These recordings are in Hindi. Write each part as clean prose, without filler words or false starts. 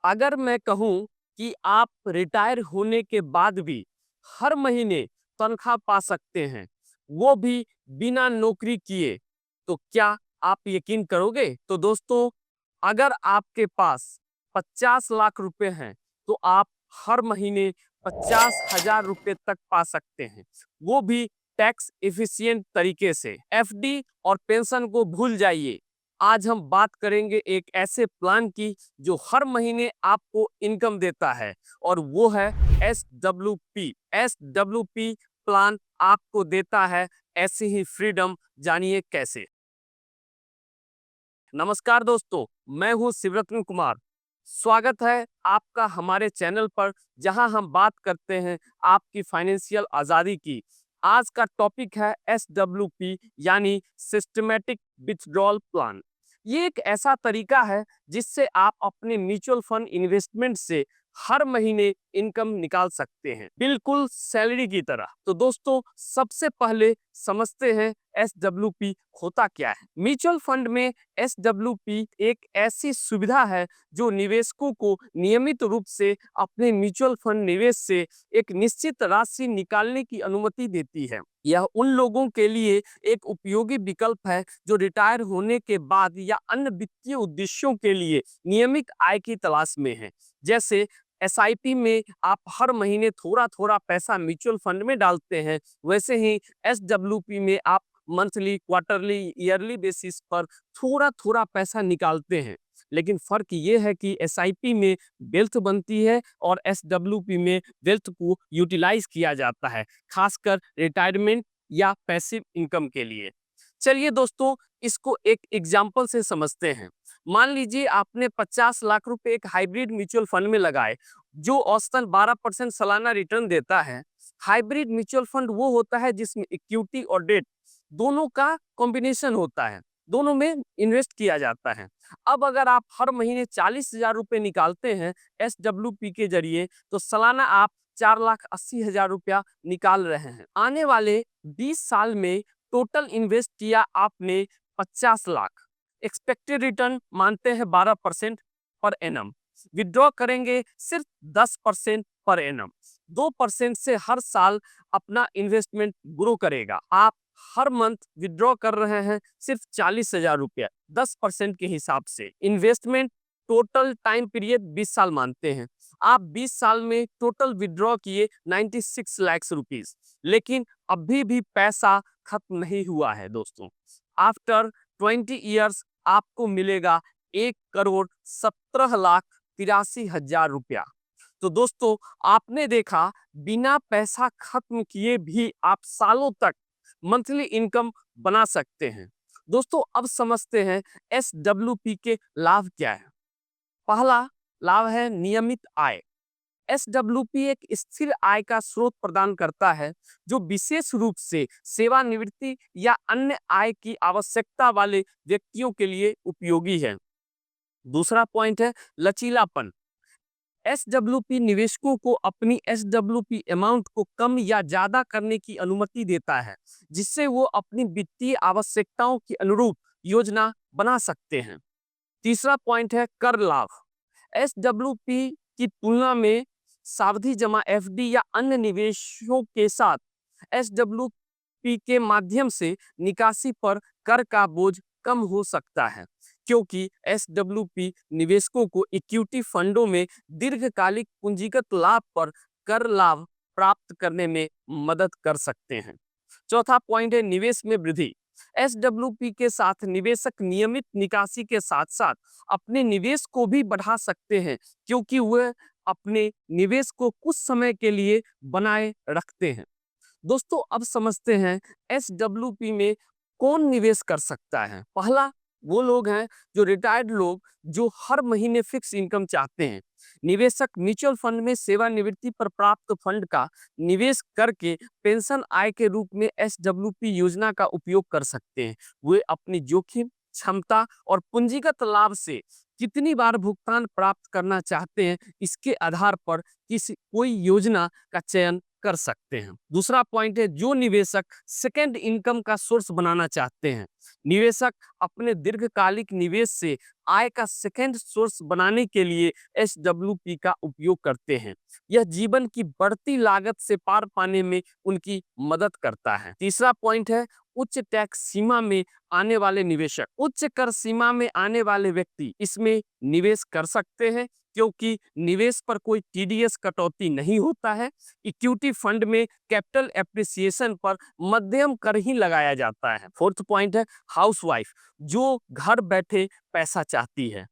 अगर मैं कहूँ कि आप रिटायर होने के बाद भी हर महीने तनख्वाह पा सकते हैं, वो भी बिना नौकरी किए, तो क्या आप यकीन करोगे? तो दोस्तों, अगर आपके पास 50 लाख रुपए हैं, तो आप हर महीने 50,000 रुपए तक पा सकते हैं, वो भी टैक्स एफिशिएंट तरीके से। एफडी और पेंशन को भूल जाइए। आज हम बात करेंगे एक ऐसे प्लान की जो हर महीने आपको इनकम देता है, और वो है SWP। SWP प्लान आपको देता है ऐसी ही फ्रीडम। जानिए कैसे। नमस्कार दोस्तों, मैं हूं शिवरत्न कुमार। स्वागत है आपका हमारे चैनल पर, जहां हम बात करते हैं आपकी फाइनेंशियल आज़ादी की। आज का टॉपिक है SWP यानी सिस्टमैटिक विथड्रॉल प्लान। ये एक ऐसा तरीका है जिससे आप अपने म्यूचुअल फंड इन्वेस्टमेंट से हर महीने इनकम निकाल सकते हैं, बिल्कुल सैलरी की तरह। तो दोस्तों, सबसे पहले समझते हैं SWP होता क्या है। म्यूचुअल फंड में SWP एक ऐसी सुविधा है जो निवेशकों को नियमित रूप से अपने म्यूचुअल फंड निवेश से एक निश्चित राशि निकालने की अनुमति देती है। यह उन लोगों के लिए एक उपयोगी विकल्प है जो रिटायर होने के बाद या अन्य वित्तीय उद्देश्यों के लिए नियमित आय की तलाश में है। जैसे SIP में आप हर महीने थोड़ा थोड़ा पैसा म्यूचुअल फंड में डालते हैं, वैसे ही SWP में आप मंथली, क्वार्टरली, ईयरली बेसिस पर थोड़ा थोड़ा पैसा निकालते हैं। लेकिन फर्क ये है कि SIP में वेल्थ बनती है और SWP में वेल्थ को यूटिलाइज किया जाता है, खासकर रिटायरमेंट या पैसिव इनकम के लिए। चलिए दोस्तों, इसको एक एग्जाम्पल से समझते हैं। मान लीजिए आपने 50 लाख रुपए एक हाइब्रिड म्यूचुअल फंड में लगाए, जो औसतन 12% सालाना रिटर्न देता है। हाइब्रिड म्यूचुअल फंड वो होता है जिसमें इक्विटी और डेट दोनों का कॉम्बिनेशन होता है, दोनों में इन्वेस्ट किया जाता है। अब अगर आप हर महीने 40,000 रुपए निकालते हैं SWP के जरिए, तो सालाना आप 4,80,000 रुपया निकाल रहे हैं। आने वाले 20 साल में टोटल इन्वेस्ट किया आपने 50 लाख। एक्सपेक्टेड रिटर्न मानते हैं 12% पर एनम। विड्रॉ करेंगे सिर्फ 10% पर एनम। 2% से हर साल अपना इन्वेस्टमेंट ग्रो करेगा। आप हर मंथ विड्रॉ कर रहे हैं सिर्फ 40,000 रुपया 10% के हिसाब से। इन्वेस्टमेंट टोटल टाइम पीरियड 20 साल मानते हैं। आप 20 साल में टोटल विड्रॉ किए 96 लाख रुपीस। लेकिन अभी भी पैसा खत्म नहीं हुआ है दोस्तों। आफ्टर 20 ईयर्स आपको मिलेगा 1,17,83,000 रुपया। तो दोस्तों, आपने देखा, बिना पैसा खत्म किए भी आप सालों तक मंथली इनकम बना सकते हैं। दोस्तों, अब समझते हैं SWP के लाभ क्या है। पहला लाभ है नियमित आय। SWP एक स्थिर आय का स्रोत प्रदान करता है, जो विशेष रूप से सेवानिवृत्ति या अन्य आय की आवश्यकता वाले व्यक्तियों के लिए उपयोगी है। दूसरा पॉइंट है लचीलापन। SWP निवेशकों को अपनी SWP अमाउंट को कम या ज्यादा करने की अनुमति देता है, जिससे वो अपनी वित्तीय आवश्यकताओं के अनुरूप योजना बना सकते हैं। तीसरा पॉइंट है कर लाभ। SWP की तुलना में सावधि जमा FD या अन्य निवेशों के साथ SWP के माध्यम से निकासी पर कर का बोझ कम हो सकता है, क्योंकि SWP निवेशकों को इक्विटी फंडों में दीर्घकालिक पूंजीगत लाभ पर कर लाभ प्राप्त करने में मदद कर सकते हैं। चौथा पॉइंट है निवेश में वृद्धि। SWP के साथ निवेशक नियमित निकासी के साथ साथ अपने निवेश को भी बढ़ा सकते हैं, क्योंकि वह अपने निवेश को कुछ समय के लिए बनाए रखते हैं। दोस्तों, अब समझते हैं SWP में कौन निवेश कर सकता है। पहला, वो लोग हैं जो रिटायर्ड लोग, जो हर महीने फिक्स इनकम चाहते हैं। निवेशक म्यूचुअल फंड में सेवानिवृत्ति पर प्राप्त फंड का निवेश करके पेंशन आय के रूप में SWP योजना का उपयोग कर सकते हैं। वे अपनी जोखिम क्षमता और पूंजीगत लाभ से कितनी बार भुगतान प्राप्त करना चाहते हैं, इसके आधार पर कोई योजना का चयन कर सकते हैं। दूसरा पॉइंट है, जो निवेशक सेकेंड इनकम का सोर्स बनाना चाहते हैं, निवेशक अपने दीर्घकालिक निवेश से आय का सेकेंड सोर्स बनाने के लिए एसडब्ल्यूपी का उपयोग करते हैं। यह जीवन की बढ़ती लागत से पार पाने में उनकी मदद करता है। तीसरा पॉइंट है, उच्च टैक्स सीमा में आने वाले निवेशक। उच्च कर सीमा में आने वाले व्यक्ति इसमें निवेश कर सकते हैं, क्योंकि निवेश पर कोई टीडीएस कटौती नहीं होता है। इक्विटी फंड में कैपिटल एप्रिसिएशन पर मध्यम कर ही लगाया जाता है। फोर्थ पॉइंट है, हाउसवाइफ जो घर बैठे पैसा चाहती है।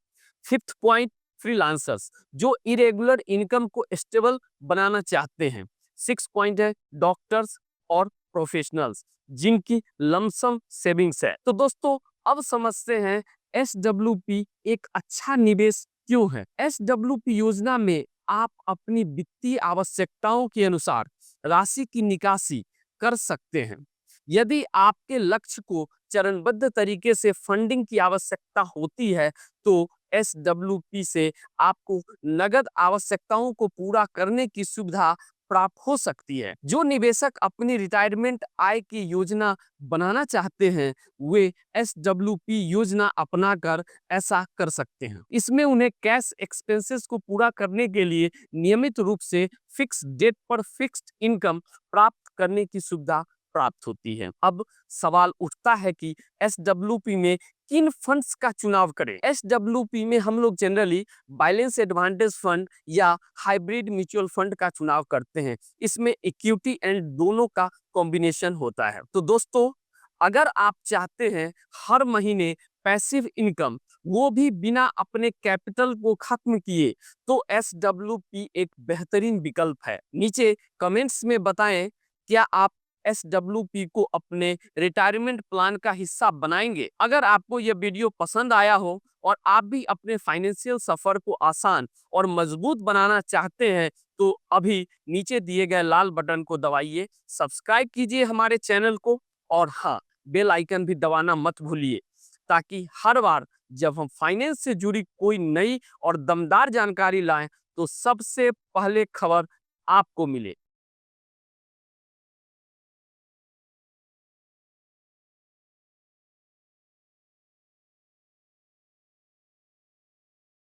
फिफ्थ पॉइंट, फ्रीलांसर्स जो इरेगुलर इनकम को स्टेबल बनाना चाहते हैं। सिक्स पॉइंट है, डॉक्टर्स और प्रोफेशनल्स जिनकी लमसम सेविंग्स है। तो दोस्तों, अब समझते हैं एसडब्ल्यूपी एक अच्छा निवेश क्यों है। एसडब्ल्यूपी योजना में आप अपनी वित्तीय आवश्यकताओं के अनुसार राशि की निकासी कर सकते हैं। यदि आपके लक्ष्य को चरणबद्ध तरीके से फंडिंग की आवश्यकता होती है, तो एसडब्ल्यूपी से आपको नगद आवश्यकताओं को पूरा करने की सुविधा प्राप्त हो सकती है। जो निवेशक अपनी रिटायरमेंट आय की योजना बनाना चाहते हैं, वे एसडब्ल्यूपी योजना अपनाकर ऐसा कर सकते हैं। इसमें उन्हें कैश एक्सपेंसेस को पूरा करने के लिए नियमित रूप से फिक्स डेट पर फिक्स्ड इनकम प्राप्त करने की सुविधा प्राप्त होती है। अब सवाल उठता है कि एसडब्ल्यूपी में किन फंड्स का चुनाव करें। एसडब्ल्यूपी में हम लोग जनरली बैलेंस एडवांटेज फंड या हाइब्रिड म्यूचुअल फंड का चुनाव करते हैं। इसमें इक्विटी एंड दोनों का कॉम्बिनेशन होता है। तो दोस्तों, अगर आप चाहते हैं हर महीने पैसिव इनकम, वो भी बिना अपने कैपिटल को खत्म किए, तो एसडब्ल्यूपी एक बेहतरीन विकल्प है। नीचे कमेंट्स में बताएं, क्या आप एसडब्ल्यूपी को अपने रिटायरमेंट प्लान का हिस्सा बनाएंगे। अगर आपको यह वीडियो पसंद आया हो और आप भी अपने फाइनेंशियल सफर को आसान और मजबूत बनाना चाहते हैं, तो अभी नीचे दिए गए लाल बटन को दबाइए, सब्सक्राइब कीजिए हमारे चैनल को, और हाँ, बेल आइकन भी दबाना मत भूलिए, ताकि हर बार जब हम फाइनेंस से जुड़ी कोई नई और दमदार जानकारी लाएं, तो सबसे पहले खबर आपको मिले।